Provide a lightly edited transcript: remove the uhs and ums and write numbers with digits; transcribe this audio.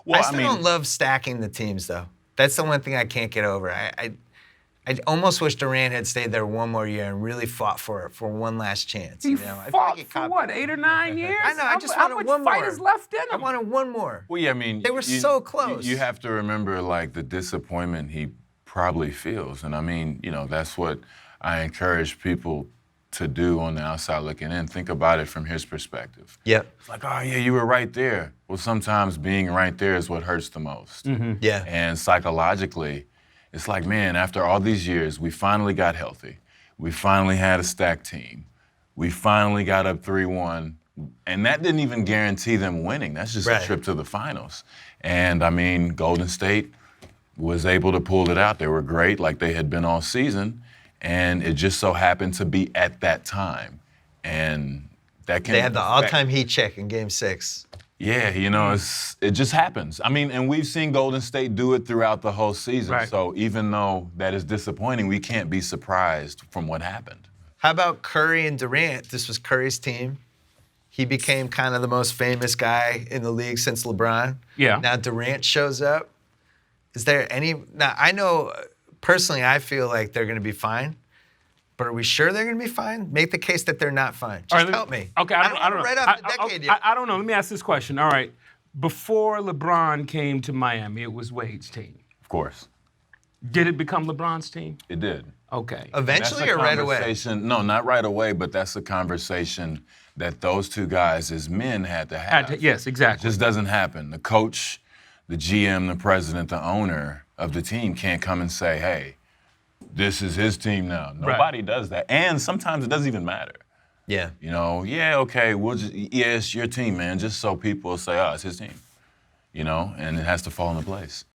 Well, I still don't love stacking the teams, though. That's the one thing I can't get over. I almost wish Durant had stayed there one more year and really fought for it for one last chance. He I feel fought like for what, 8 or 9 years? I know. I just how wanted much one fight more. is left in him? I wanted one more. Well, yeah, I mean, they were so close. You have to remember, like, the disappointment he probably feels, and I mean, that's what I encourage people to do on the outside looking in. Think about it from his perspective. Yep. It's like, oh yeah, you were right there. Well, sometimes being right there is what hurts the most. Mm-hmm. Yeah. And psychologically, it's like, man, after all these years, we finally got healthy. We finally had a stacked team. We finally got up 3-1. And that didn't even guarantee them winning. That's just a trip to the finals. And I mean, Golden State was able to pull it out. They were great, like they had been all season. And it just so happened to be at that time. And that can. They had the all-time heat check in Game 6. Yeah, it just happens. I mean, and we've seen Golden State do it throughout the whole season. Right. So even though that is disappointing, we can't be surprised from what happened. How about Curry and Durant? This was Curry's team. He became kind of the most famous guy in the league since LeBron. Yeah. Now Durant shows up. Is there any? Now I know personally, I feel like they're going to be fine. But are we sure they're going to be fine? Make the case that they're not fine. Just help me. Okay, I don't know. Right off the decade yet. I don't know. Let me ask this question. All right. Before LeBron came to Miami, it was Wade's team. Of course. Did it become LeBron's team? It did. Okay. Eventually or right away? No, not right away, but that's a conversation that those two guys as men had to have. Yes, exactly. It just doesn't happen. The coach, the GM, the president, the owner of the team can't come and say, hey, this is his team now. Nobody does that. And sometimes it doesn't even matter. Yeah. Okay, it's your team, man, just so people will say, oh, it's his team. And it has to fall into place.